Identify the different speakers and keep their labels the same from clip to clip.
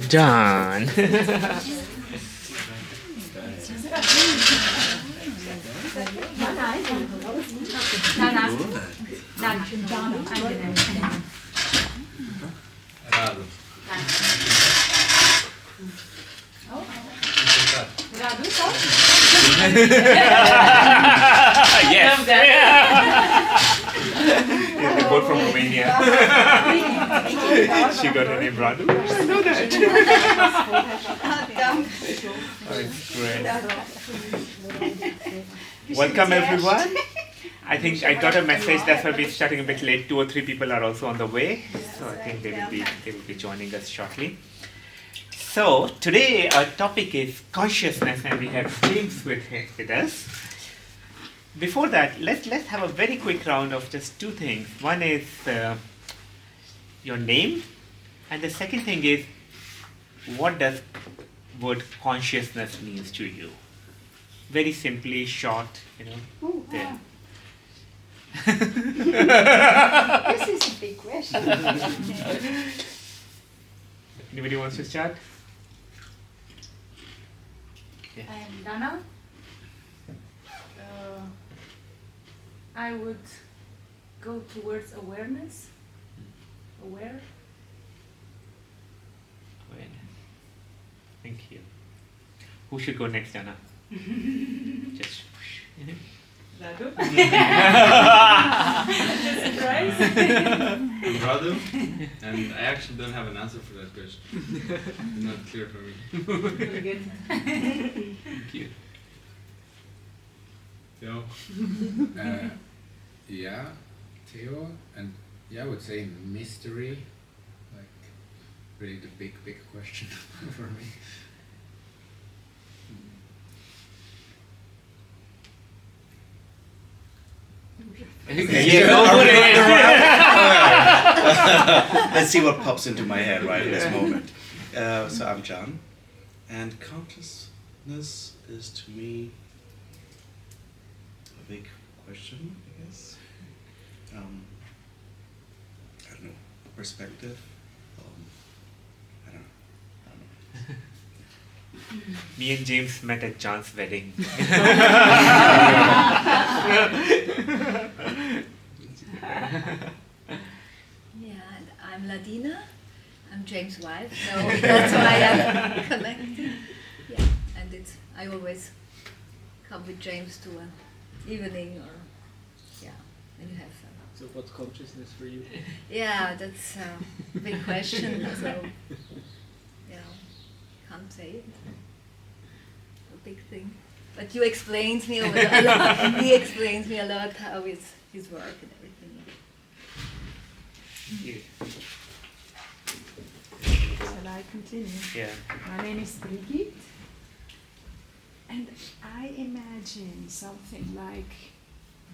Speaker 1: Done. Yes. He's the boat from Romania. She got her name Radu. I know that. Oh, it's great. Welcome everyone. I think I got a message that's why we're starting a bit late. 2 or 3 people are also on the way, so I think they will be joining us shortly. So today our topic is consciousness, and we have James with us. Before that, let's have a very quick round of just 2 things. One is your name, and the second thing is what does word consciousness means to you? Very simply, short,
Speaker 2: Oh,
Speaker 1: there.
Speaker 2: This is a big question.
Speaker 1: Anybody wants to start?
Speaker 3: I am Dana. I would go towards awareness. Aware.
Speaker 1: Awareness. Thank you. Who should go next, Dana? Just.
Speaker 3: Radu. Surprise.
Speaker 4: I'm Radu, and I actually don't have an answer for that question. It's not clear for me.
Speaker 3: Very good.
Speaker 1: Thank you.
Speaker 4: Theo.
Speaker 5: Yeah, Theo, and yeah, I would say mystery, like really the big question for me.
Speaker 6: Let's see what pops into my head right at this moment. So I'm John, and consciousness is to me a big question, I guess. I don't know, perspective. I don't know.
Speaker 1: Me and James met at John's wedding.
Speaker 7: Yeah, and I'm Ladina. I'm James' wife, so that's why I'm connected. Yeah, and I always come with James to an evening or when you have fun.
Speaker 8: So what's consciousness for you?
Speaker 7: Yeah, that's a big question. So can't say it. A big thing. But you explained me a lot. He explains me a lot how his work and everything.
Speaker 1: Yeah.
Speaker 2: Shall I continue?
Speaker 1: Yeah.
Speaker 2: My name is Brigitte, and I imagine something like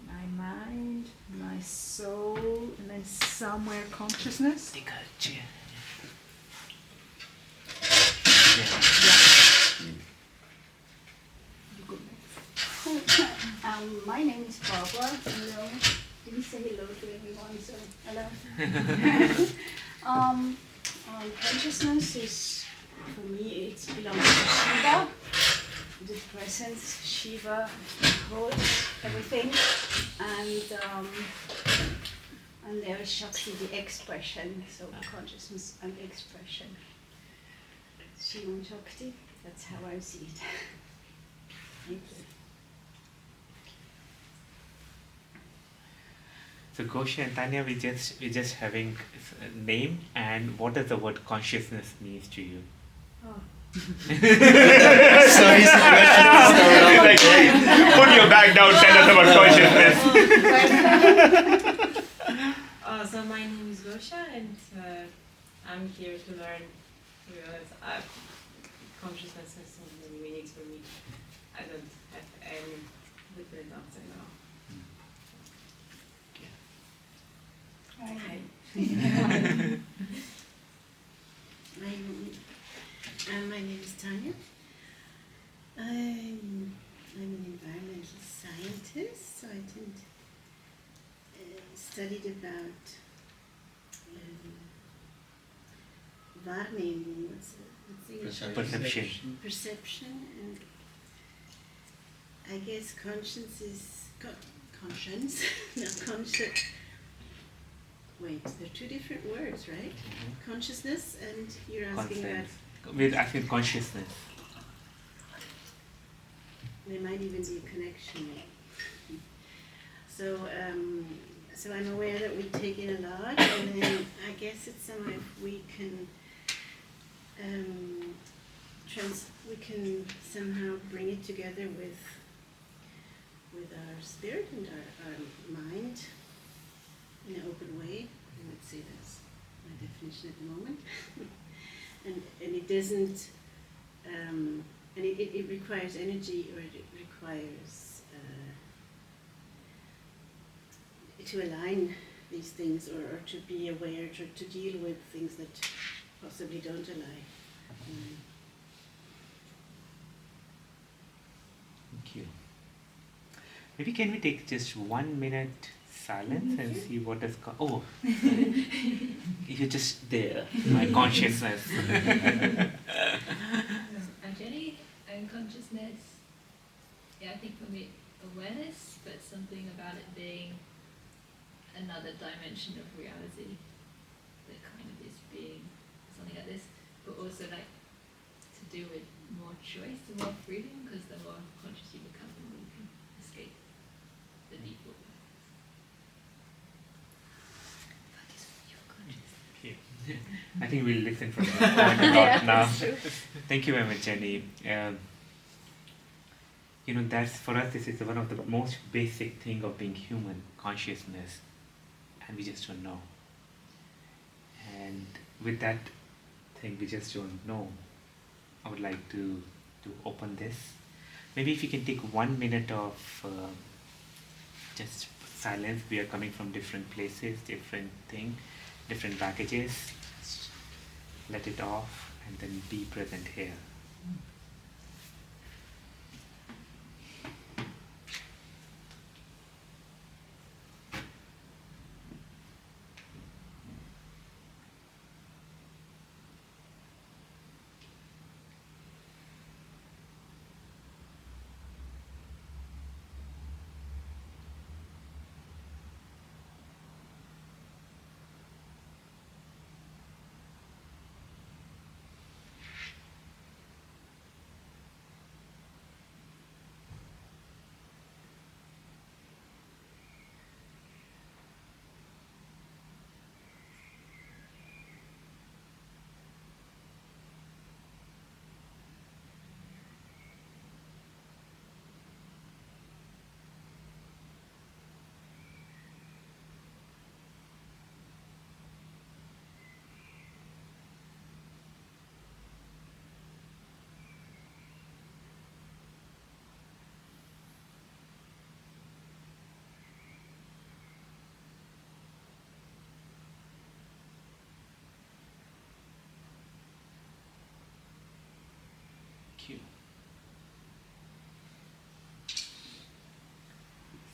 Speaker 2: my mind, my soul, and then somewhere consciousness.
Speaker 1: Yeah.
Speaker 2: You go next. My name is Barbara. Hello. Didn't say hello to everyone, so hello. Consciousness is, for me, it belongs to Shiva. The presence, Shiva holds everything, and there is Shakti, the expression, so consciousness and expression. Shiva and Shakti, that's how I see it. Thank you.
Speaker 1: So Gosha and Tanya, we're just having a name, and what does the word consciousness means to you?
Speaker 2: Oh.
Speaker 6: So he's the question.
Speaker 1: Like, put your bag down, tell us about consciousness.
Speaker 9: So my name is Gosha, and I'm here to learn. Consciousness has so many meanings for me. I don't have any different answer now.
Speaker 2: Hi.
Speaker 10: My name is Tanya. I'm an environmental scientist, so I studied about wahrnehmen. What's the English word?
Speaker 1: Perception.
Speaker 10: Perception, and I guess conscience is conscience. No, conscious. Wait, they're two different words, right? Consciousness, and you're asking about.
Speaker 1: We're asking consciousness.
Speaker 10: There might even be a connection. So, so I'm aware that we take in a lot, and then I guess it's somehow if we can, we can somehow bring it together with our spirit and our mind in an open way. I would say that's my definition at the moment. and it doesn't, and it requires energy, or it requires to align these things, or to be aware, to deal with things that possibly don't align.
Speaker 1: Thank you. Maybe can we take just 1 minute silence and see what is you're just there, my consciousness.
Speaker 7: I'm Jenny, and consciousness, yeah, I think for me, awareness, but something about it being another dimension of reality that kind of is being something like this, but also like to do with more choice and more freedom, because the more conscious you become, the more you can escape the default.
Speaker 1: I think we'll listen from this point a lot now. Thank you very much, Jenny. That's for us, this is one of the most basic thing of being human, consciousness, and we just don't know. And with that thing, we just don't know. I would like to open this. Maybe if you can take 1 minute of just silence. We are coming from different places, different thing, different packages. Let it off and then be present here.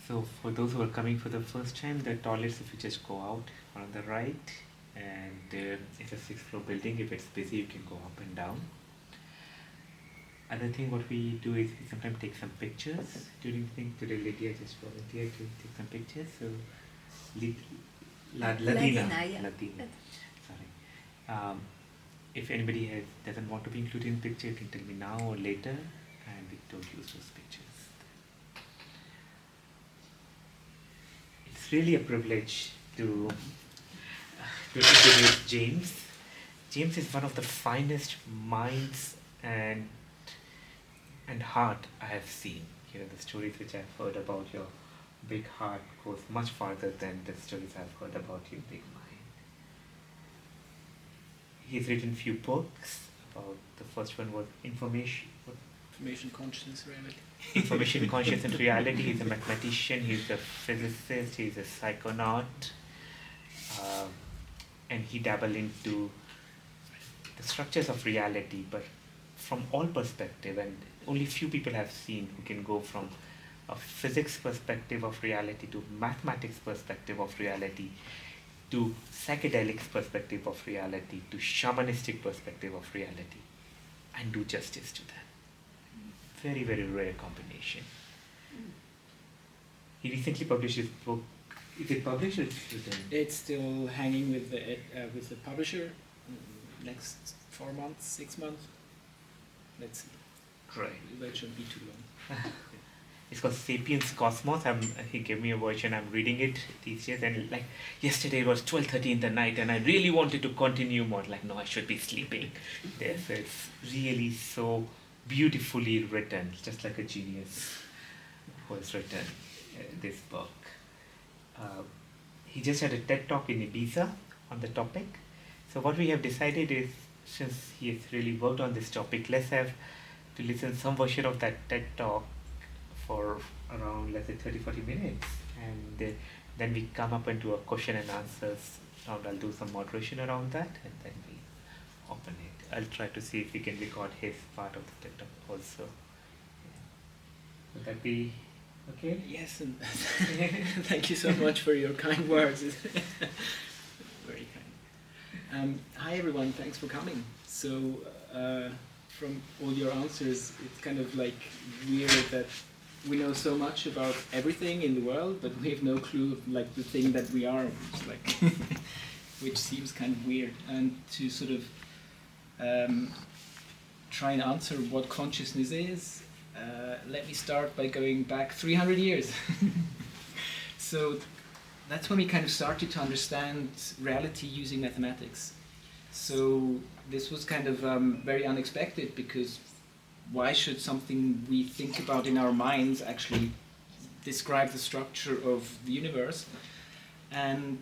Speaker 1: So for those who are coming for the first time, the toilets, if you just go out on the right, and it's a 6th floor building. If it's busy, you can go up and down. Other thing what we do is we sometimes take some pictures during the thing. Today Lydia just volunteered to take some pictures. So Latina. Sorry. If anybody doesn't want to be included in the picture, you can tell me now or later, and we don't use those pictures. It's really a privilege to introduce James. James is one of the finest minds and heart I have seen. The stories which I've heard about your big heart goes much farther than the stories I've heard about your big mind. He's written few books about, the first one was Information
Speaker 8: Consciousness, Reality.
Speaker 1: Information, Consciousness and Reality. He's a mathematician, he's a physicist, he's a psychonaut, and he dabbled into the structures of reality, but from all perspective, and only few people have seen who can go from a physics perspective of reality to mathematics perspective of reality to psychedelics perspective of reality, to shamanistic perspective of reality, and do justice to that. Very, very rare combination. He recently published his book. Is it published or it's written?
Speaker 8: It's still hanging with the publisher. Next 4 months, 6 months. Let's see.
Speaker 1: Right.
Speaker 8: That shouldn't be too long.
Speaker 1: It's called Sapient Cosmos. He gave me a version. I'm reading it these days, and like yesterday it was 12:30 in the night, and I really wanted to continue more. Like, no, I should be sleeping. There, so it's really so beautifully written, just like a genius who has written this book. He just had a TED talk in Ibiza on the topic. So what we have decided is, since he has really worked on this topic, let's have to listen some version of that TED talk for around, let's say, 30-40 minutes, and then we come up into a question and answers round. I'll do some moderation around that, and then we open it. I'll try to see if we can record his part of the TED talk also. Yeah. Would that be okay?
Speaker 8: Yes, and thank you so much for your kind words. Very kind. Hi everyone, thanks for coming. So from all your answers, it's kind of like weird that we know so much about everything in the world, but we have no clue of like the thing that we are, like which seems kind of weird. And to sort of try and answer what consciousness is, let me start by going back 300 years. So that's when we kind of started to understand reality using mathematics. So this was kind of very unexpected, because why should something we think about in our minds actually describe the structure of the universe? And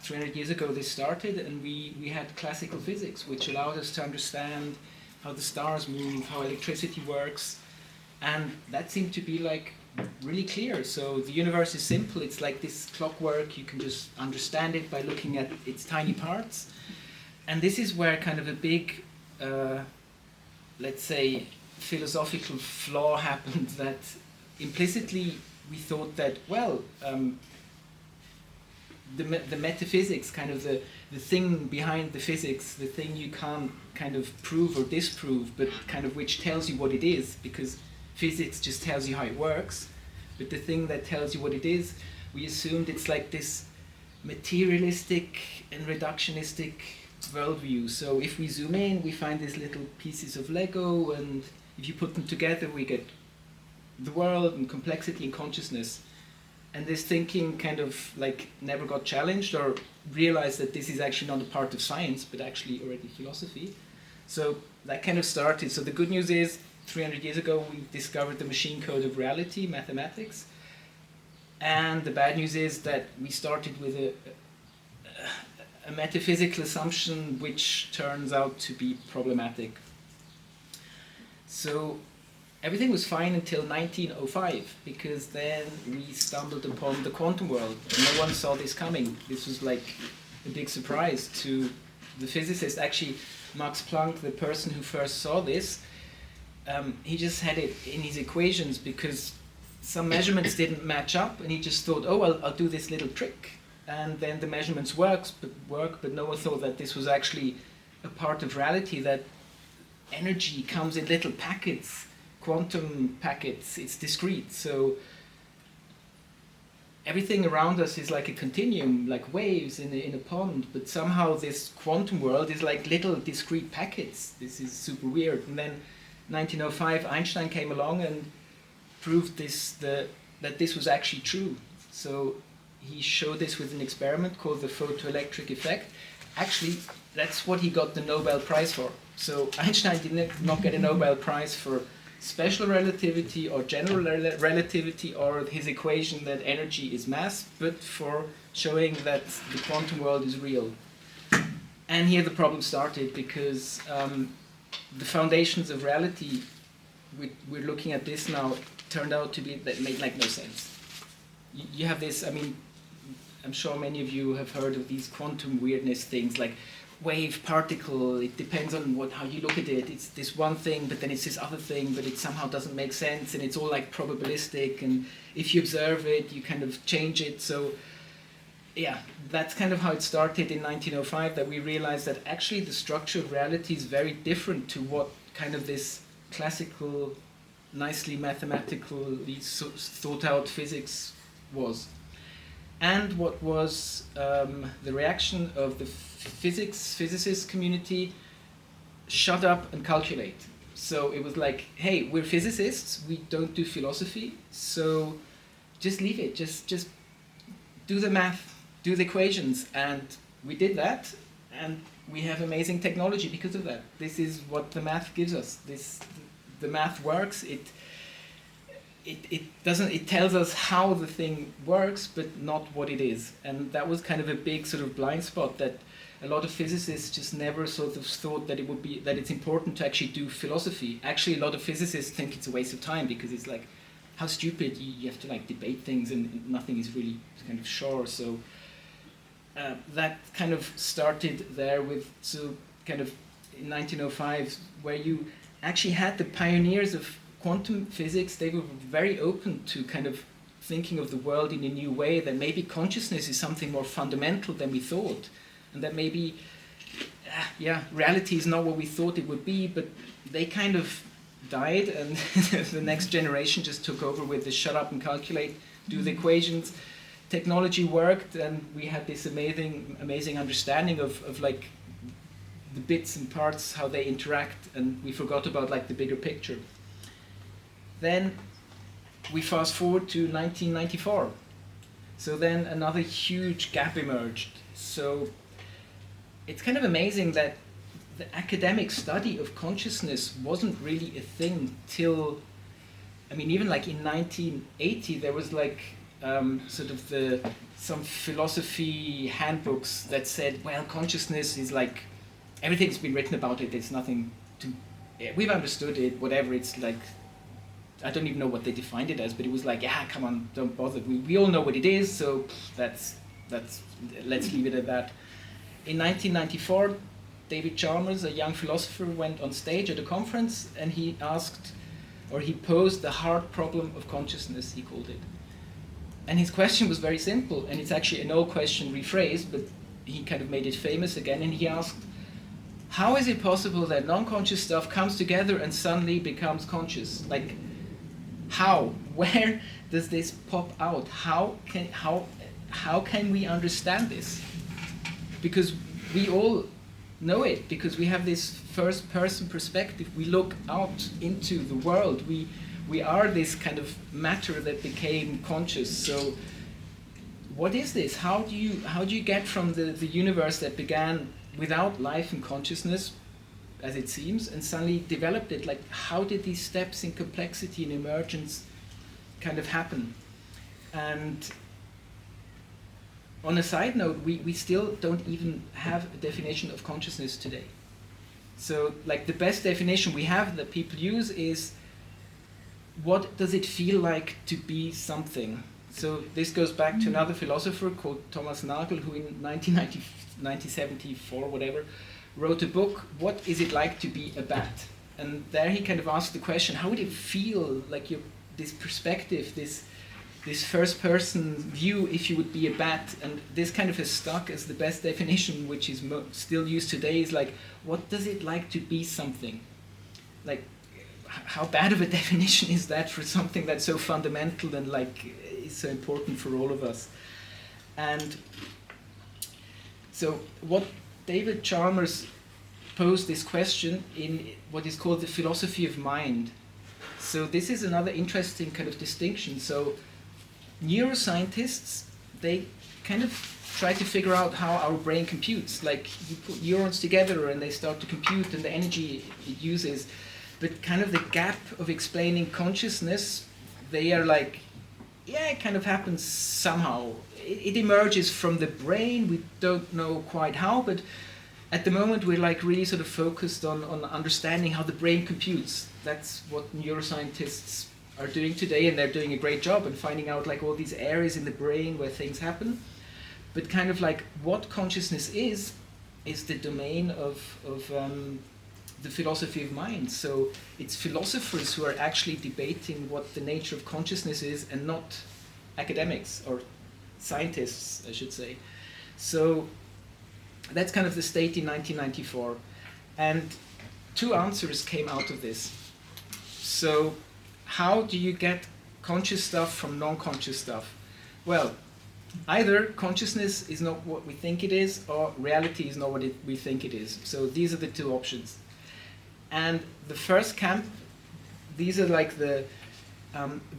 Speaker 8: 300 years ago this started, and we had classical physics, which allowed us to understand how the stars move, how electricity works, and that seemed to be like really clear. So the universe is simple, it's like this clockwork, you can just understand it by looking at its tiny parts. And this is where kind of a big let's say, philosophical flaw happened, that implicitly we thought that, well, the metaphysics, kind of the thing behind the physics, the thing you can't kind of prove or disprove, but kind of which tells you what it is, because physics just tells you how it works, but the thing that tells you what it is, we assumed it's like this materialistic and reductionistic worldview. So if we zoom in, we find these little pieces of Lego, and if you put them together, we get the world and complexity and consciousness. And this thinking kind of like never got challenged or realized that this is actually not a part of science, but actually already philosophy. So that kind of started. So the good news is, 300 years ago, we discovered the machine code of reality, mathematics. And the bad news is that we started with a metaphysical assumption which turns out to be problematic. So everything was fine until 1905, because then we stumbled upon the quantum world. No one saw this coming. This was like a big surprise to the physicist. Actually, Max Planck, the person who first saw this, he just had it in his equations because some measurements didn't match up, and he just thought, oh, I'll do this little trick. And then the measurements work, but no one thought that this was actually a part of reality, that energy comes in little packets, quantum packets, it's discrete. So everything around us is like a continuum, like waves in a pond, but somehow this quantum world is like little discrete packets. This is super weird. And then 1905, Einstein came along and proved that this was actually true. So he showed this with an experiment called the photoelectric effect. Actually, that's what he got the Nobel Prize for. So Einstein did not get a Nobel Prize for special relativity or general relativity or his equation that energy is mass, but for showing that the quantum world is real. And here the problem started, because the foundations of reality, we're looking at this now, turned out to be, that made like no sense. You have this, I mean, I'm sure many of you have heard of these quantum weirdness things, like wave, particle, it depends on how you look at it. It's this one thing, but then it's this other thing, but it somehow doesn't make sense, and it's all like probabilistic, and if you observe it, you kind of change it. So yeah, that's kind of how it started in 1905, that we realized that actually the structure of reality is very different to what kind of this classical, nicely mathematically thought out physics was. And what was the reaction of the physicist community? Shut up and calculate. So it was like, hey, we're physicists, we don't do philosophy, so just leave it, just do the math, do the equations. And we did that, and we have amazing technology because of that. This is what the math gives us. The math works. It tells us how the thing works, but not what it is. And that was kind of a big sort of blind spot that a lot of physicists just never sort of thought that it's important to actually do philosophy. Actually, a lot of physicists think it's a waste of time because it's like, how stupid, you have to like debate things and nothing is really kind of sure. So that kind of started there with, so kind of in 1905, where you actually had the pioneers of quantum physics. They were very open to kind of thinking of the world in a new way, that maybe consciousness is something more fundamental than we thought, and that maybe, reality is not what we thought it would be. But they kind of died, and the next generation just took over with the shut up and calculate, do the equations. Technology worked, and we had this amazing understanding of like the bits and parts, how they interact, and we forgot about like the bigger picture. Then we fast forward to 1994. So then another huge gap emerged. So it's kind of amazing that the academic study of consciousness wasn't really a thing till, I mean, even like in 1980, there was like sort of some philosophy handbooks that said, well, consciousness is like, everything's been written about it, there's nothing to, we've understood it, whatever, it's like, I don't even know what they defined it as, but it was like, come on, don't bother. We all know what it is, so let's leave it at that. In 1994, David Chalmers, a young philosopher, went on stage at a conference, and he posed the hard problem of consciousness, he called it. And his question was very simple, and it's actually an old question rephrased, but he kind of made it famous again, and he asked, how is it possible that non-conscious stuff comes together and suddenly becomes conscious? Like, how? Where does this pop out? How can we understand this? Because we all know it, because we have this first-person perspective. We look out into the world. We are this kind of matter that became conscious. So what is this? How do you get from the universe that began without life and consciousness, as it seems, and suddenly developed it? Like, how did these steps in complexity and emergence kind of happen? And on a side note, we still don't even have a definition of consciousness today. So like the best definition we have that people use is, what does it feel like to be something? So this goes back to another philosopher called Thomas Nagel, who in 1974, whatever, wrote a book, What is it like to be a bat? And there he kind of asked the question, how would it feel, like this perspective, this first-person view, if you would be a bat? And this kind of has stuck as the best definition, which is still used today, is like, what does it like to be something? Like, how bad of a definition is that for something that's so fundamental and like is so important for all of us? And so what David Chalmers posed this question in what is called the philosophy of mind. So this is another interesting kind of distinction. So neuroscientists, they kind of try to figure out how our brain computes. Like, you put neurons together and they start to compute, and the energy it uses. But kind of the gap of explaining consciousness, they are like, it kind of happens somehow. It emerges from the brain, we don't know quite how, but at the moment we're like really sort of focused on understanding how the brain computes. That's what neuroscientists are doing today, and they're doing a great job in finding out like all these areas in the brain where things happen. But kind of like what consciousness is the domain of the philosophy of mind. So it's philosophers who are actually debating what the nature of consciousness is, and not academics or scientists, I should say. So that's kind of the state in 1994. And two answers came out of this. So how do you get conscious stuff from non-conscious stuff? Well, either consciousness is not what we think it is, or reality is not what we think it is. So these are the two options. And the first camp, these are like the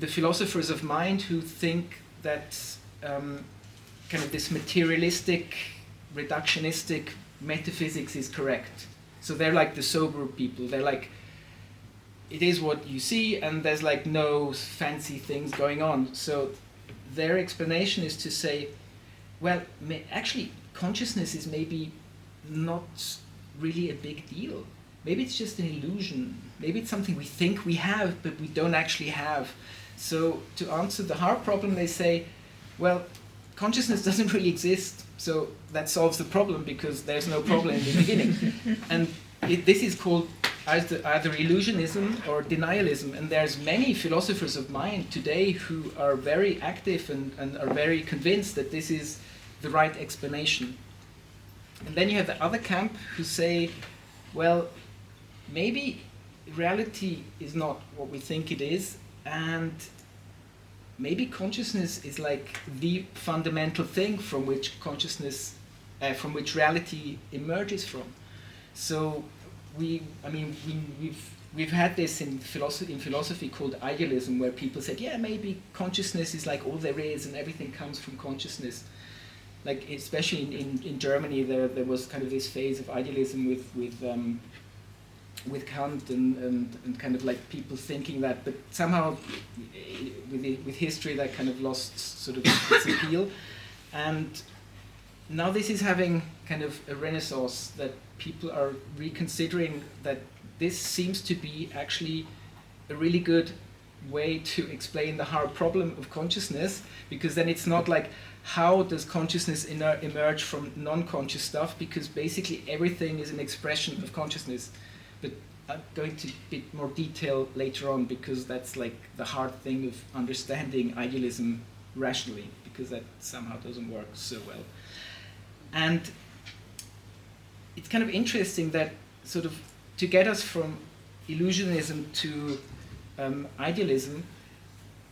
Speaker 8: philosophers of mind who think that kind of this materialistic, reductionistic metaphysics is correct. So they're like the sober people. They're like, it is what you see, and there's like no fancy things going on. So their explanation is to say, well, actually, consciousness is maybe not really a big deal. Maybe it's just an illusion. Maybe it's something we think we have, but we don't actually have. So to answer the hard problem, they say, well, consciousness doesn't really exist, so that solves the problem because there's no problem in the beginning. And this is called either illusionism or denialism, and there's many philosophers of mind today who are very active and are very convinced that this is the right explanation. And then you have the other camp who say, well, maybe reality is not what we think it is, and maybe consciousness is like the fundamental thing from which from which reality emerges from. So we've had this in philosophy called idealism, where people said, yeah, maybe consciousness is like all there is, and everything comes from consciousness. Like especially in Germany, there was kind of this phase of idealism with Kant and kind of like people thinking that, but somehow with history that kind of lost sort of its appeal. And now this is having kind of a renaissance, that people are reconsidering that this seems to be actually a really good way to explain the hard problem of consciousness, because then it's not like how does consciousness emerge from non-conscious stuff, because basically everything is an expression of consciousness. But I'm going to a bit more detail later on, because that's like the hard thing of understanding idealism rationally, because that somehow doesn't work so well. And it's kind of interesting that sort of to get us from illusionism to idealism,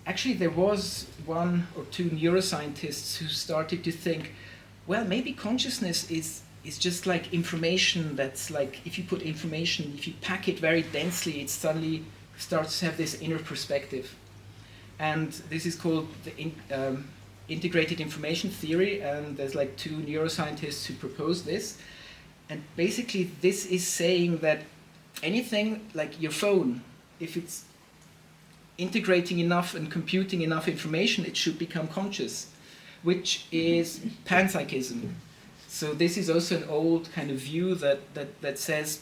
Speaker 8: actually there was one or two neuroscientists who started to think, well, maybe consciousness is just like information that's like, if you put information, if you pack it very densely, it suddenly starts to have this inner perspective. And this is called the integrated information theory, and there's like two neuroscientists who proposed this. And basically this is saying that anything like your phone, if it's integrating enough and computing enough information, it should become conscious, which is panpsychism. So this is also an old kind of view that says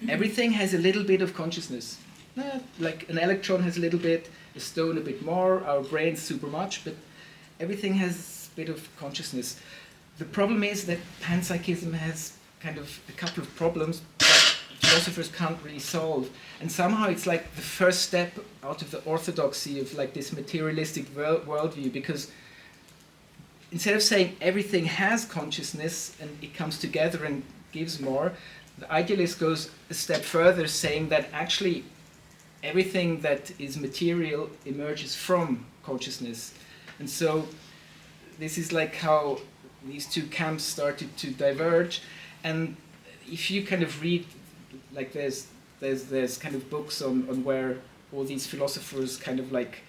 Speaker 8: everything has a little bit of consciousness. Like an electron has a little bit, a stone a bit more, our brains super much, but everything has a bit of consciousness. The problem is that panpsychism has kind of a couple of problems that philosophers can't really solve. And somehow it's like the first step out of the orthodoxy of like this materialistic worldview, because instead of saying everything has consciousness and it comes together and gives more, the idealist goes a step further, saying that actually everything that is material emerges from consciousness. And so this is like how these two camps started to diverge. And if you kind of read, like there's kind of books on where all these philosophers kind of like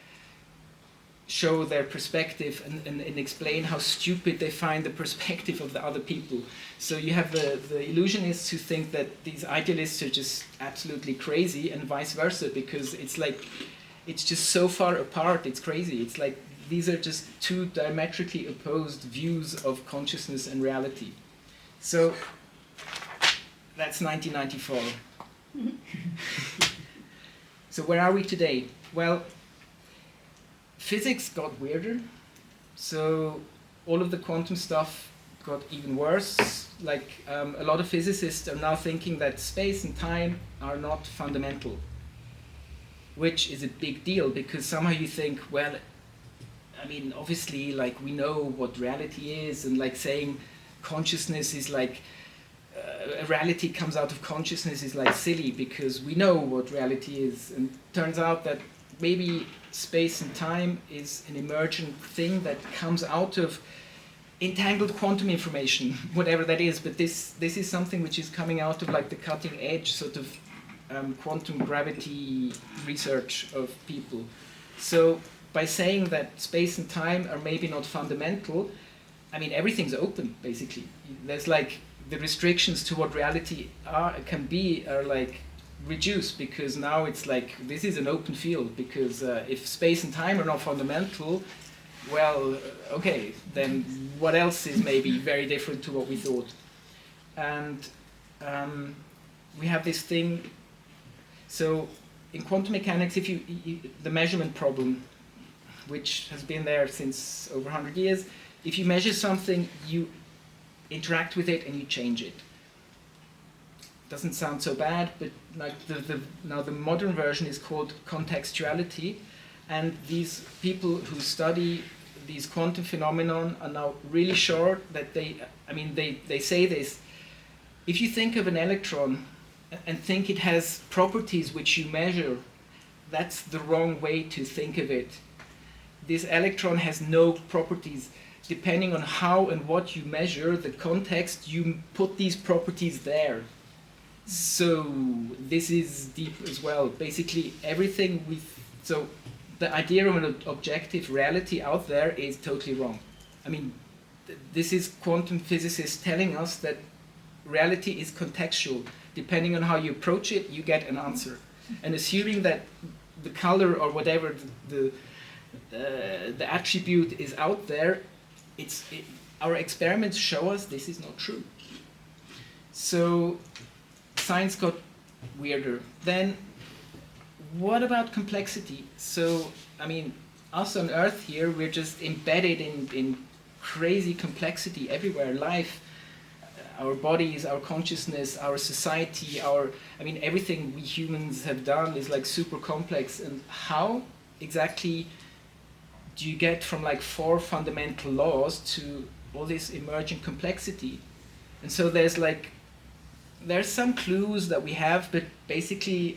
Speaker 8: show their perspective and explain how stupid they find the perspective of the other people. So you have the illusionists who think that these idealists are just absolutely crazy, and vice versa, because it's like, it's just so far apart, it's crazy. It's like, these are just two diametrically opposed views of consciousness and reality. So that's 1994. So where are we today? Well, physics got weirder. So all of the quantum stuff got even worse. Like a lot of physicists are now thinking that space and time are not fundamental, which is a big deal, because somehow you think, well, I mean, obviously, like we know what reality is, and like saying consciousness is like, a reality comes out of consciousness is like silly because we know what reality is, and turns out that maybe space and time is an emergent thing that comes out of entangled quantum information, whatever that is, but this is something which is coming out of like the cutting edge sort of quantum gravity research of people. So by saying that space and time are maybe not fundamental, I mean everything's open basically. There's like the restrictions to what reality can be are like reduced, because now it's like this is an open field, because if space and time are not fundamental, well, okay, then what else is maybe very different to what we thought? And we have this thing, so in quantum mechanics, if you the measurement problem, which has been there since over 100 years, if you measure something, you interact with it and you change it. Doesn't sound so bad, but like now the modern version is called contextuality, and these people who study these quantum phenomenon are now really sure that they say this. If you think of an electron and think it has properties which you measure, that's the wrong way to think of it. This electron has no properties. Depending on how and what you measure, the context, you put these properties there. So this is deep as well. Basically everything so the idea of an objective reality out there is totally wrong. I mean, this is quantum physicists telling us that reality is contextual. Depending on how you approach it, you get an answer. And assuming that the color or whatever the attribute is out there, our experiments show us this is not true. So science got weirder. Then what about complexity? So, I mean, us on Earth here, we're just embedded in crazy complexity everywhere. Life, our bodies, our consciousness, our society, everything we humans have done is like super complex. And how exactly do you get from like 4 fundamental laws to all this emergent complexity? And so there's some clues that we have, but basically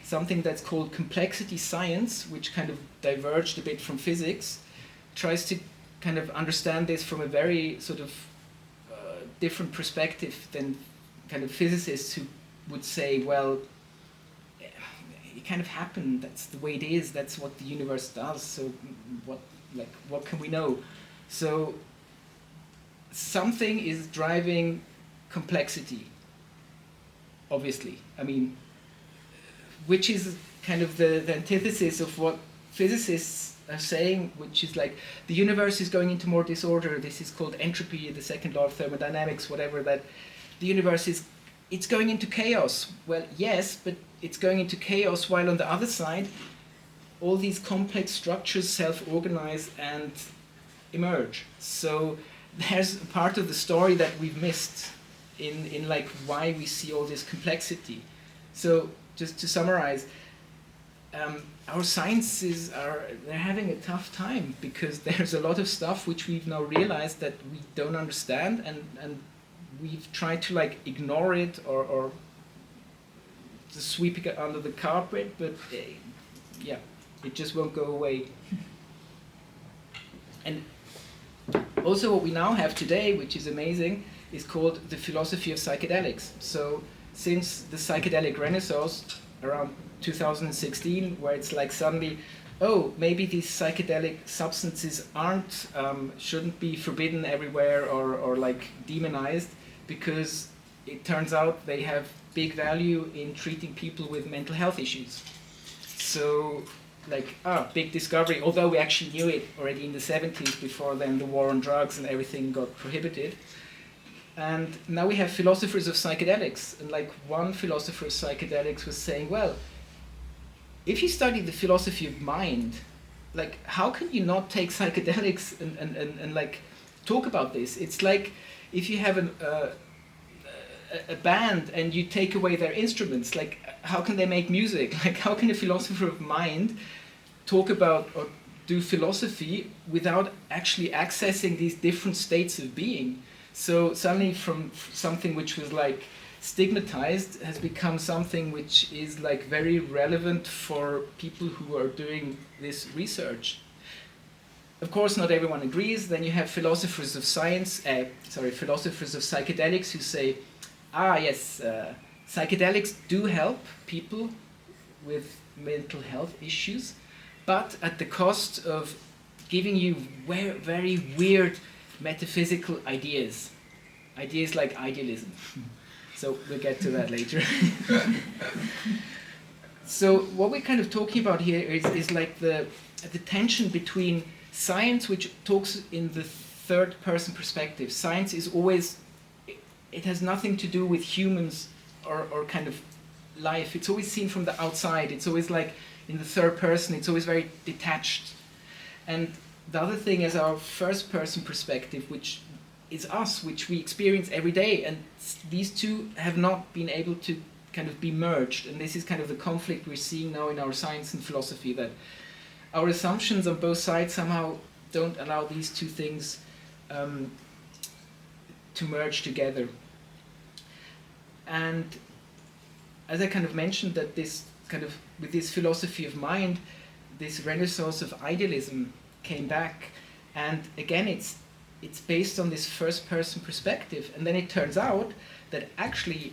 Speaker 8: something that's called complexity science, which kind of diverged a bit from physics, tries to kind of understand this from a very sort of different perspective than kind of physicists who would say, well, it kind of happened, that's the way it is, that's what the universe does, so what can we know? So something is driving complexity, obviously. I mean, which is kind of the antithesis of what physicists are saying, which is like the universe is going into more disorder. This is called entropy, the second law of thermodynamics, whatever, that the universe it's going into chaos. Well, yes, but it's going into chaos while on the other side, all these complex structures self-organize and emerge. So there's a part of the story that we've missed in like why we see all this complexity. So just to summarize, our sciences they're having a tough time because there's a lot of stuff which we've now realized that we don't understand, and we've tried to like ignore it or just sweep it under the carpet, but yeah, it just won't go away. And also what we now have today, which is amazing, is called the philosophy of psychedelics. So since the psychedelic renaissance around 2016, where it's like suddenly, oh, maybe these psychedelic substances shouldn't be forbidden everywhere or like demonized, because it turns out they have big value in treating people with mental health issues. So like, big discovery, although we actually knew it already in the 70s, before then the war on drugs and everything got prohibited. And now we have philosophers of psychedelics, and like one philosopher of psychedelics was saying, well, if you study the philosophy of mind, like how can you not take psychedelics and like talk about this? It's like if you have a band and you take away their instruments, like how can they make music? Like how can a philosopher of mind talk about or do philosophy without actually accessing these different states of being? So suddenly from something which was like stigmatized has become something which is like very relevant for people who are doing this research. Of course, not everyone agrees. Then you have philosophers of science, philosophers of psychedelics who say, yes, psychedelics do help people with mental health issues, but at the cost of giving you very weird metaphysical ideas like idealism. So we'll get to that later. So what we're kind of talking about here is like the tension between science, which talks in the third person perspective. Science is always, it has nothing to do with humans or kind of life. It's always seen from the outside. It's always like in the third person. It's always very detached. And the other thing is our first person perspective, which is us, which we experience every day. And these two have not been able to kind of be merged. And this is kind of the conflict we're seeing now in our science and philosophy, that our assumptions on both sides somehow don't allow these two things to merge together. And as I kind of mentioned, that this kind of, with this philosophy of mind, this renaissance of idealism came back, and again it's based on this first person perspective. And then it turns out that actually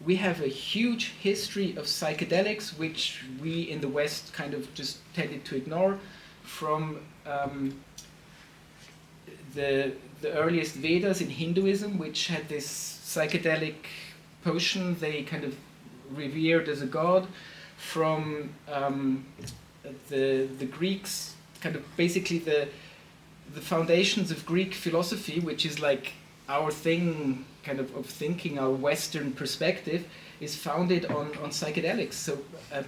Speaker 8: we have a huge history of psychedelics, which we in the West kind of just tended to ignore, from the earliest Vedas in Hinduism, which had this psychedelic potion they kind of revered as a god, from the Greeks, kind of basically the foundations of Greek philosophy, which is like our thing, kind of thinking, our Western perspective, is founded on psychedelics. So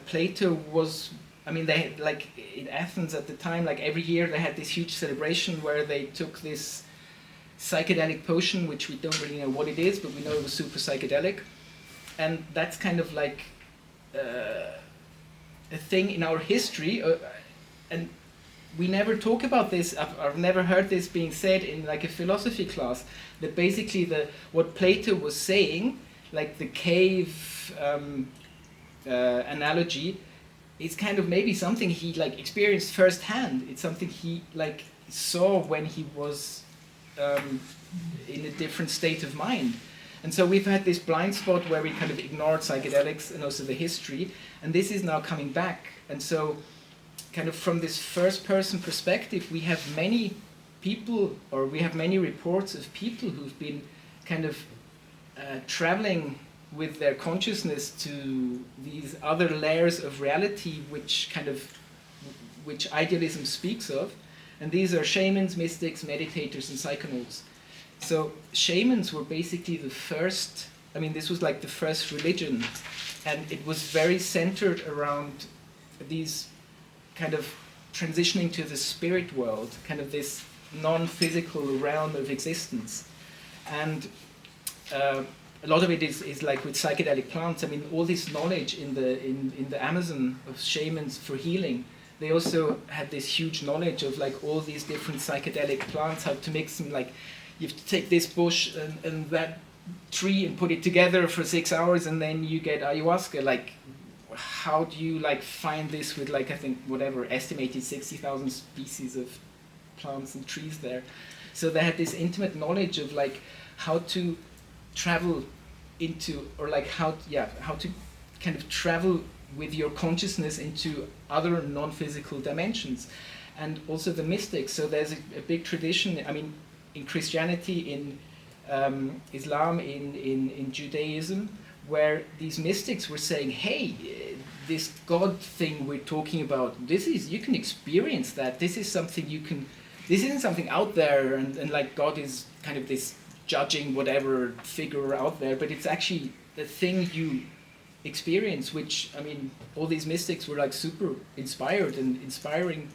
Speaker 8: Plato was, I mean, they had, like in Athens at the time, like every year they had this huge celebration where they took this psychedelic potion, which we don't really know what it is, but we know it was super psychedelic. And that's kind of like a thing in our history, and we never talk about this. I've never heard this being said in like a philosophy class, that basically what Plato was saying, like the cave analogy, is kind of maybe something he like experienced firsthand. It's something he like saw when he was in a different state of mind. And so we've had this blind spot where we kind of ignored psychedelics and also the history, and this is now coming back. And so kind of from this first person perspective, we have many people, or we have many reports of people who've been kind of traveling with their consciousness to these other layers of reality, which idealism speaks of. And these are shamans, mystics, meditators, and psychonauts. So shamans were basically the first, I mean, this was like the first religion, and it was very centered around these kind of transitioning to the spirit world, kind of this non-physical realm of existence. And a lot of it is like with psychedelic plants. I mean, all this knowledge in the Amazon of shamans for healing, they also had this huge knowledge of like all these different psychedelic plants, how to mix them. Like you have to take this bush and that tree and put it together for 6 hours, and then you get ayahuasca. Like, how do you like find this with like, I think whatever estimated 60,000 species of plants and trees there? So they had this intimate knowledge of like how to travel into, or like how to kind of travel with your consciousness into other non-physical dimensions. And also the mystics. So there's a big tradition, I mean, in Christianity, in Islam, in Judaism, where these mystics were saying, hey, this God thing we're talking about, you can experience that. This is something this isn't something out there, and like God is kind of this judging whatever figure out there, but it's actually the thing you experience, which, I mean, all these mystics were like super inspired and inspiring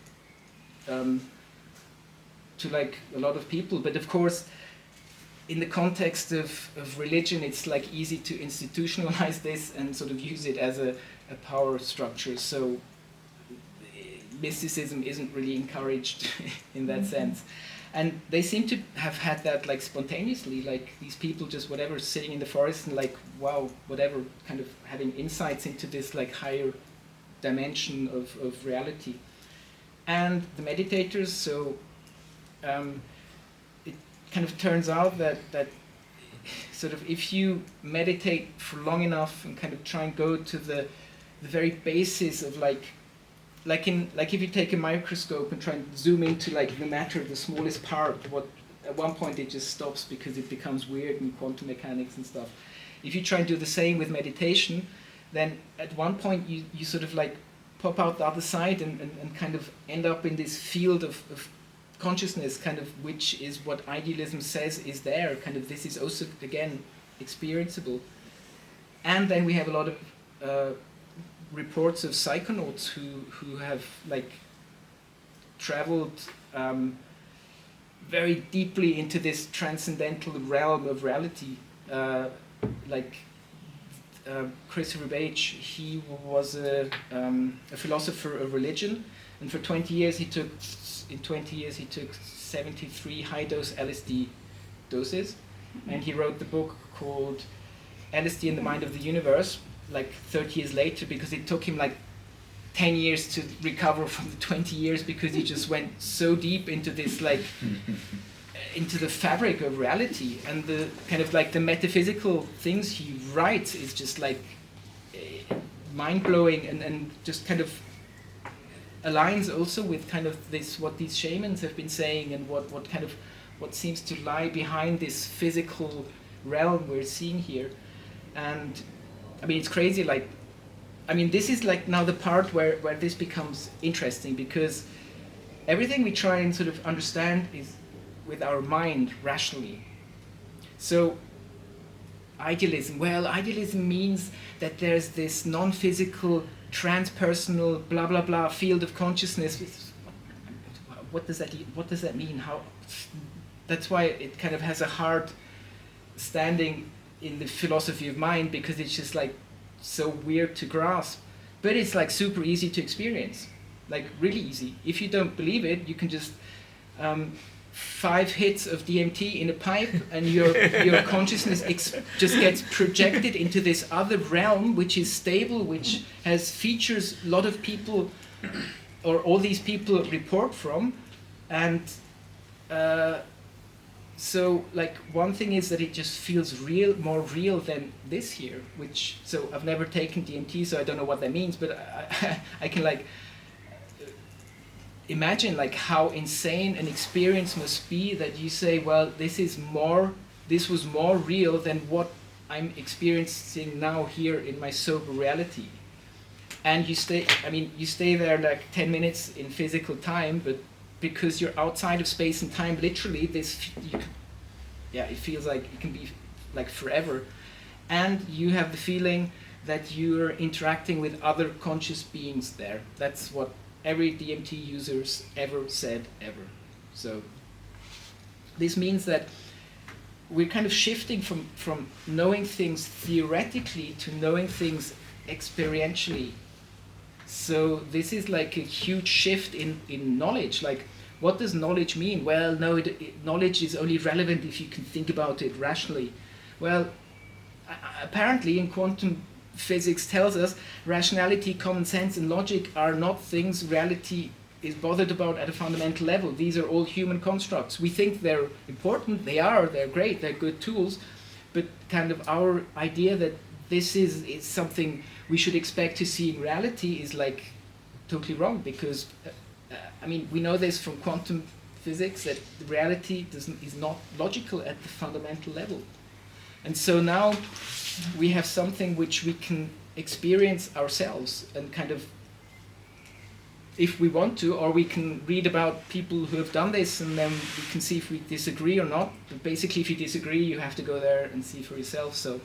Speaker 8: to like a lot of people. But of course, in the context of religion, it's like easy to institutionalize this and sort of use it as a power structure. So mysticism isn't really encouraged in that sense. And they seem to have had that like spontaneously, like these people just whatever sitting in the forest and like, wow, whatever, kind of having insights into this like higher dimension of reality. And the meditators, so it kind of turns out that sort of if you meditate for long enough and kind of try and go to the very basis of like if you take a microscope and try and zoom into like the matter, the smallest part, what at one point it just stops because it becomes weird in quantum mechanics and stuff. If you try and do the same with meditation, then at one point you sort of like pop out the other side and kind of end up in this field of consciousness, kind of, which is what idealism says is there, kind of this is also, again, experienceable. And then we have a lot of reports of psychonauts who have like traveled very deeply into this transcendental realm of reality. Christopher Bache, he was a philosopher of religion, and for 20 years he took 73 high-dose LSD doses, and he wrote the book called LSD in the Mind of the Universe, like 30 years later, because it took him like 10 years to recover from the 20 years, because he just went so deep into this, like, into the fabric of reality, and the kind of like the metaphysical things he writes is just like mind-blowing, and just kind of aligns also with kind of this, what these shamans have been saying, and what seems to lie behind this physical realm we're seeing here. And I mean, it's crazy, like, I mean, this is like now the part where this becomes interesting, because everything we try and sort of understand is with our mind, rationally. So idealism, well, idealism means that there's this non-physical, transpersonal, blah blah blah field of consciousness. What does that mean? How? That's why it kind of has a hard standing in the philosophy of mind, because it's just like so weird to grasp, but it's like super easy to experience, like really easy. If you don't believe it, you can just 5 hits of DMT in a pipe, and your consciousness just gets projected into this other realm, which is stable, which has features a lot of people, or all these people report from. And so like one thing is that it just feels real, more real than this here, which, so I've never taken DMT, so I don't know what that means, but I can like imagine like how insane an experience must be that you say, well, this was more real than what I'm experiencing now here in my sober reality. And you stay there like 10 minutes in physical time, but because you're outside of space and time, literally, it feels like it can be like forever. And you have the feeling that you're interacting with other conscious beings there. That's what every DMT user's ever said, ever. So this means that we're kind of shifting from knowing things theoretically to knowing things experientially. So this is like a huge shift in knowledge. Like, what does knowledge mean? Well, no, knowledge is only relevant if you can think about it rationally. Well, apparently in quantum physics tells us rationality, common sense, and logic are not things reality is bothered about at a fundamental level. These are all human constructs. We think they're important, they're great, they're good tools, but kind of our idea that this is something we should expect to see in reality is like totally wrong, because I mean, we know this from quantum physics, that reality is not logical at the fundamental level. And so now we have something which we can experience ourselves, and kind of, if we want to, or we can read about people who have done this, and then we can see if we disagree or not. But basically, if you disagree, you have to go there and see for yourself. So,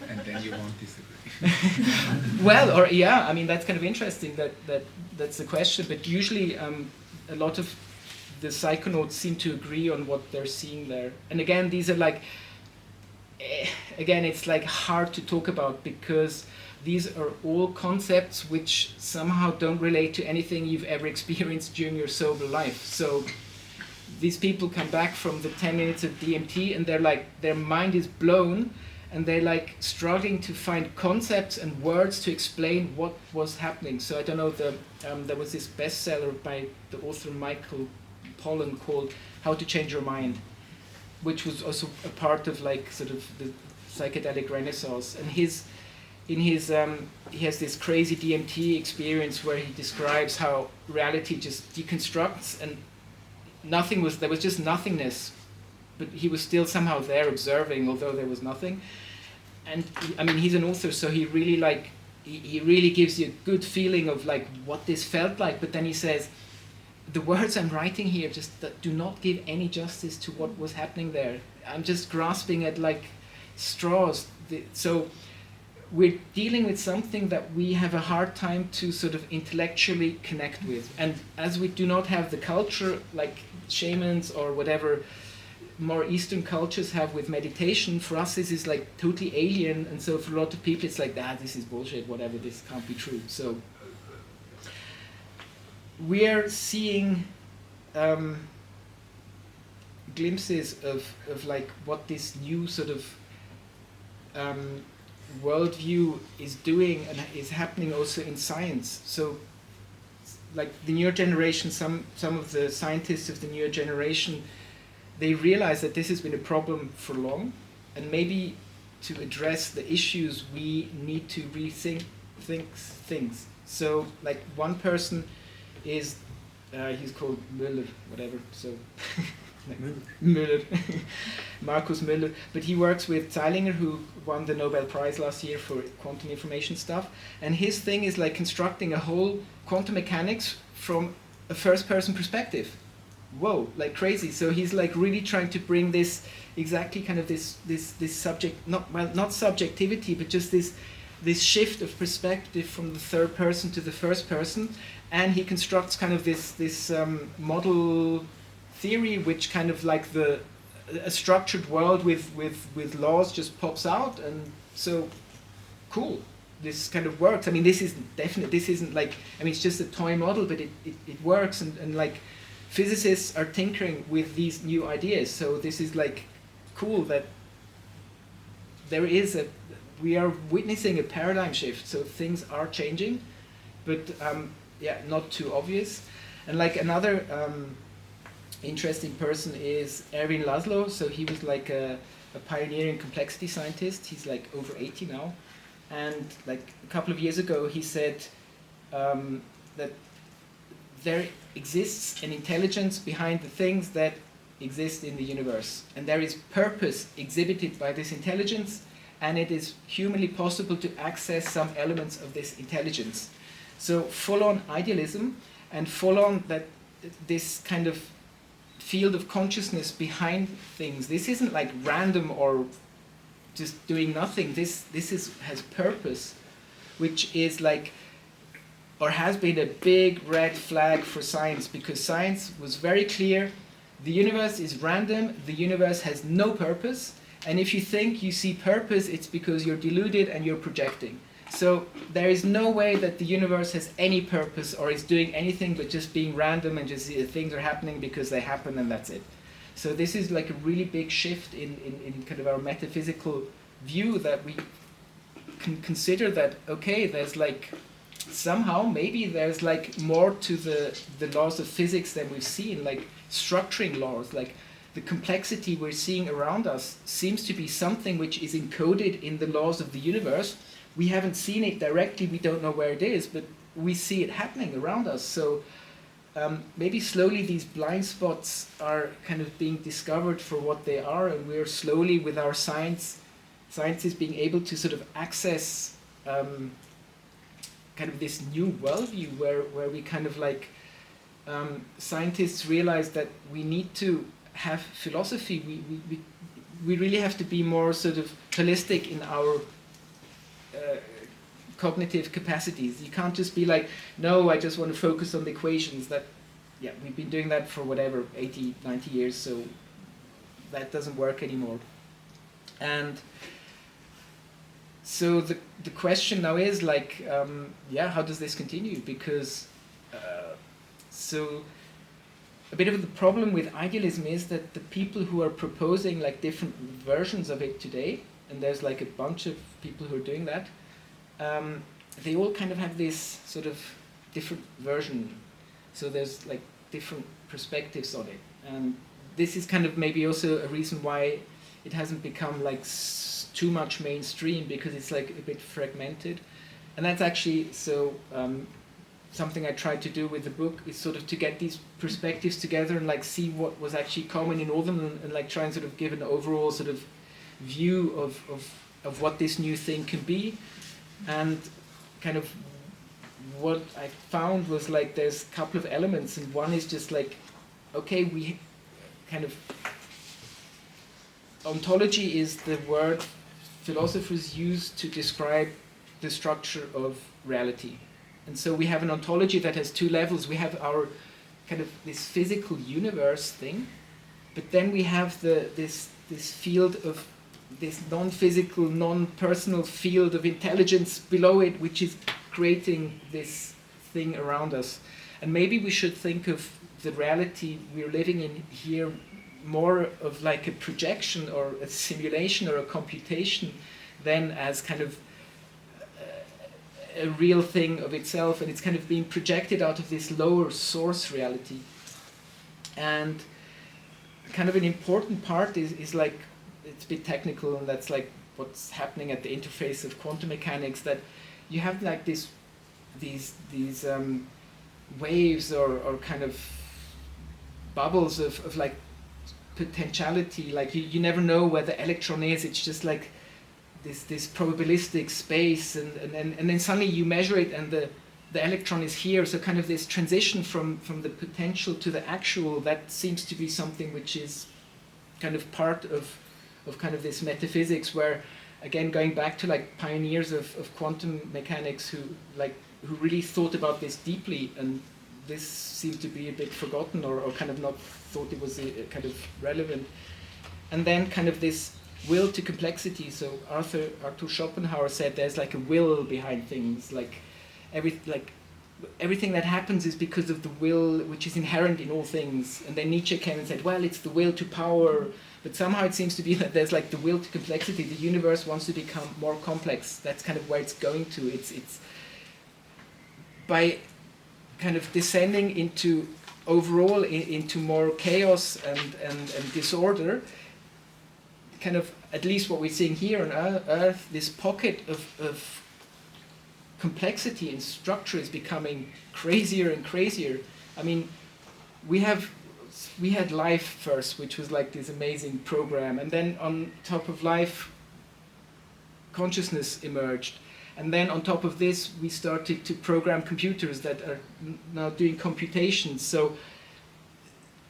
Speaker 5: and then you won't disagree.
Speaker 8: Well, or yeah, I mean, that's kind of interesting. That's the question. But usually, a lot of the psychonauts seem to agree on what they're seeing there. And again, these are like, again, it's like hard to talk about, because these are all concepts which somehow don't relate to anything you've ever experienced during your sober life. So these people come back from the 10 minutes of DMT and they're like, their mind is blown and they're like struggling to find concepts and words to explain what was happening. So I don't know, there was this bestseller by the author Michael Pollan called How to Change Your Mind, which was also a part of like sort of the psychedelic renaissance. And he has this crazy DMT experience where he describes how reality just deconstructs and there was just nothingness, but he was still somehow there observing, although there was nothing. And I mean, he's an author, so he really like, he really gives you a good feeling of like what this felt like, but then he says, the words I'm writing here just do not give any justice to what was happening there. I'm just grasping at like straws. So we're dealing with something that we have a hard time to sort of intellectually connect with. And as we do not have the culture like shamans or whatever more Eastern cultures have with meditation, for us this is like totally alien, and so for a lot of people it's like, this is bullshit, whatever, this can't be true. So we're seeing glimpses of like what this new sort of worldview is doing and is happening also in science. So like the newer generation, some of the scientists of the newer generation, they realize that this has been a problem for long, and maybe to address the issues we need to rethink things. So like one person is he's called Müller, whatever, so like Müller, Markus Müller, but he works with Zeilinger, who won the Nobel Prize last year for quantum information stuff, and his thing is like constructing a whole quantum mechanics from a first-person perspective. Whoa, like crazy. So he's like really trying to bring this exactly kind of this subject, not subjectivity, but just this shift of perspective from the third person to the first person, and he constructs kind of this model theory, which kind of like a structured world with laws just pops out, and so cool. This kind of works. I mean, this isn't like, I mean, it's just a toy model, but it works, and like physicists are tinkering with these new ideas. So this is like cool that we are witnessing a paradigm shift. So things are changing, but not too obvious. And like another interesting person is Erwin Laszlo. So he was like a pioneering complexity scientist. He's like over 80 now. And like a couple of years ago, he said that there exists an intelligence behind the things that exist in the universe. And there is purpose exhibited by this intelligence, and it is humanly possible to access some elements of this intelligence. So full-on idealism and full-on that this kind of field of consciousness behind things. This isn't like random or just doing nothing. This has purpose, which is like, or has been a big red flag for science, because science was very clear. The universe is random. The universe has no purpose. And if you think you see purpose, it's because you're deluded and you're projecting. So there is no way that the universe has any purpose or is doing anything but just being random and just things are happening because they happen and that's it. So this is like a really big shift in kind of our metaphysical view, that we can consider that, okay, there's like somehow maybe there's like more to the laws of physics than we've seen, like structuring laws, like the complexity we're seeing around us seems to be something which is encoded in the laws of the universe. We haven't seen it directly, we don't know where it is, but we see it happening around us. So maybe slowly these blind spots are kind of being discovered for what they are, and we're slowly with our scientists being able to sort of access kind of this new worldview where we kind of like, scientists realize that we need to have philosophy. We really have to be more sort of holistic in our cognitive capacities. You can't just be like, no, I just want to focus on the equations. We've been doing that for whatever, 80, 90 years, so that doesn't work anymore. And so the question now is like, how does this continue? Because a bit of the problem with idealism is that the people who are proposing like different versions of it today, and there's like a bunch of people who are doing that, they all kind of have this sort of different version. So there's like different perspectives on it. And this is kind of maybe also a reason why it hasn't become like too much mainstream, because it's like a bit fragmented. And that's actually something I tried to do with the book, is sort of to get these perspectives together and like see what was actually common in all of them, and like try and sort of give an overall sort of view of what this new thing can be. And kind of what I found was like there's a couple of elements, and one is just like, okay, we kind of, ontology is the word philosophers use to describe the structure of reality. And so we have an ontology that has two levels. We have our kind of this physical universe thing, but then we have this field of this non-physical, non-personal field of intelligence below it, which is creating this thing around us. And maybe we should think of the reality we're living in here more of like a projection or a simulation or a computation than as kind of a real thing of itself, and it's kind of being projected out of this lower source reality. And kind of an important part is like, it's a bit technical, and that's like what's happening at the interface of quantum mechanics, that you have like these waves or kind of bubbles of like potentiality. Like you never know where the electron is. It's just like this probabilistic space, and then suddenly you measure it, and the electron is here. So kind of this transition from the potential to the actual, that seems to be something which is kind of part of kind of this metaphysics, where again going back to like pioneers of quantum mechanics who really thought about this deeply, and this seemed to be a bit forgotten or kind of not thought it was kind of relevant. And then kind of this will to complexity. So Arthur Schopenhauer said there's like a will behind things, like everything that happens is because of the will which is inherent in all things. And then Nietzsche came and said, well, it's the will to power, but somehow it seems to be that there's like the will to complexity. The universe wants to become more complex. That's kind of where it's going to. It's by kind of descending into overall into more chaos and disorder, kind of, at least what we're seeing here on Earth, this pocket of complexity and structure is becoming crazier and crazier. I mean, we had life first, which was like this amazing program, and then on top of life, consciousness emerged. And then on top of this, we started to program computers that are now doing computations. So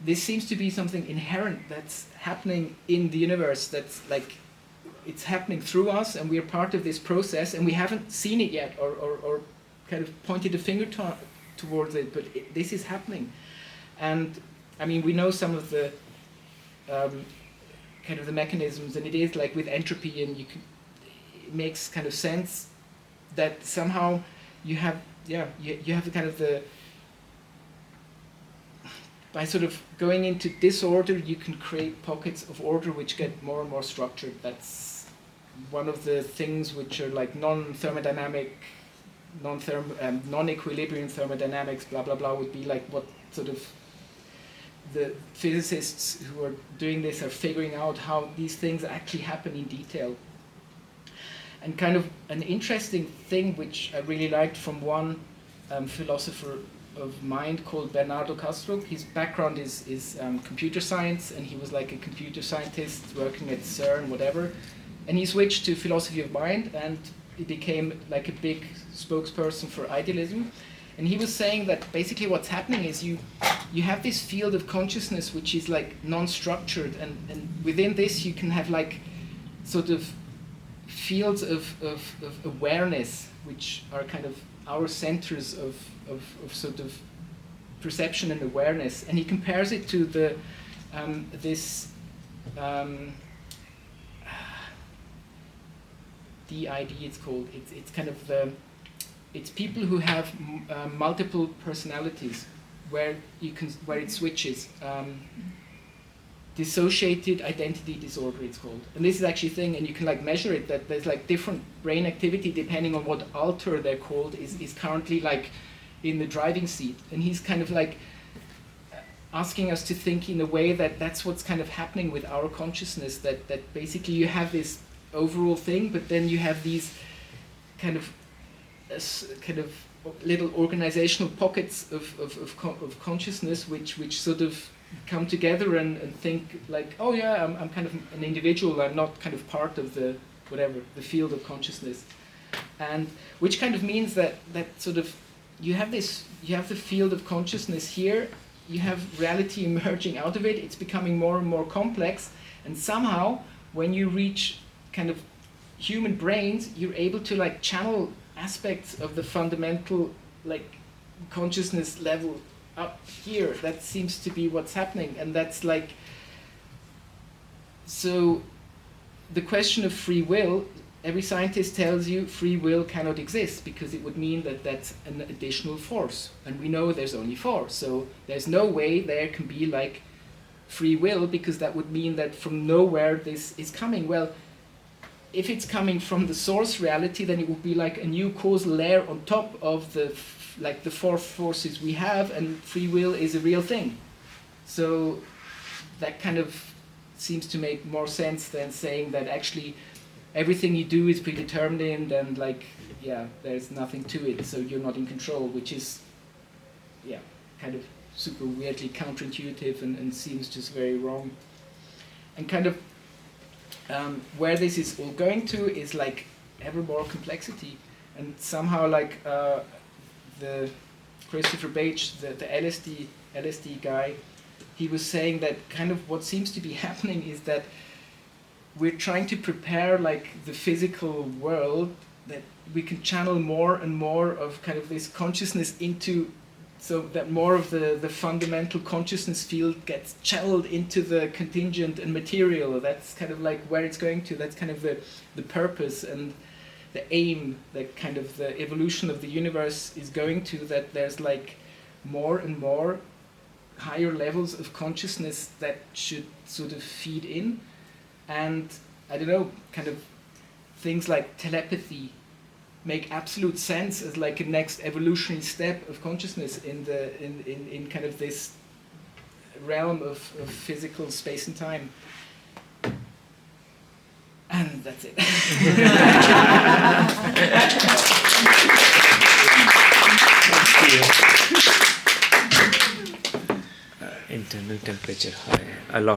Speaker 8: this seems to be something inherent that's happening in the universe, that's like, it's happening through us, and we are part of this process, and we haven't seen it yet or kind of pointed a finger towards it, but this is happening. And I mean, we know some of the kind of the mechanisms, and it is like with entropy, and it makes kind of sense that somehow you have the kind of by sort of going into disorder, you can create pockets of order which get more and more structured. That's one of the things which are like non-thermodynamic, non-equilibrium thermodynamics, blah blah blah, would be like what sort of the physicists who are doing this are figuring out how these things actually happen in detail. And kind of an interesting thing which I really liked from one philosopher of mind called Bernardo Castro. His background is computer science, and he was like a computer scientist working at CERN, whatever. And he switched to philosophy of mind, and he became like a big spokesperson for idealism. And he was saying that basically what's happening is you have this field of consciousness which is like non-structured, and within this you can have like sort of fields of awareness, which are kind of our centers of sort of perception and awareness. And he compares it to the DID, it's called. It's kind of it's people who have multiple personalities. where it switches. Dissociated identity disorder, it's called. And this is actually a thing, and you can like measure it, that there's like different brain activity depending on what alter they're called is currently like in the driving seat. And he's kind of like asking us to think in a way that that's what's kind of happening with our consciousness, that basically you have this overall thing, but then you have these kind of little organizational pockets of consciousness which sort of come together and think like, oh yeah, I'm kind of an individual, I'm not kind of part of the field of consciousness. And which kind of means that sort of you have the field of consciousness here, you have reality emerging out of it, it's becoming more and more complex, and somehow when you reach kind of human brains, you're able to like channel aspects of the fundamental like consciousness level up here. That seems to be what's happening, and that's like, so the question of free will, every scientist tells you free will cannot exist because it would mean that that's an additional force, and we know there's only four, so there's no way there can be like free will, because that would mean that from nowhere this is coming. Well, if it's coming from the source reality, then it would be like a new causal layer on top of the like the four forces we have, and free will is a real thing. So that kind of seems to make more sense than saying that actually everything you do is predetermined and like, yeah, there's nothing to it, so you're not in control, which is, yeah, kind of super weirdly counterintuitive and seems just very wrong. And kind of where this is all going to is like ever more complexity, and somehow like the Christopher Bache, the LSD guy, he was saying that kind of what seems to be happening is that we're trying to prepare like the physical world, that we can channel more and more of kind of this consciousness into, so that more of the fundamental consciousness field gets channeled into the contingent and material. That's kind of like where it's going to. That's kind of the purpose and the aim, that kind of the evolution of the universe is going to, that there's like more and more higher levels of consciousness that should sort of feed in. And I don't know, kind of things like telepathy make absolute sense as like a next evolutionary step of consciousness in kind of this realm of physical space and time. And that's it.
Speaker 1: Internal temperature high. A lot.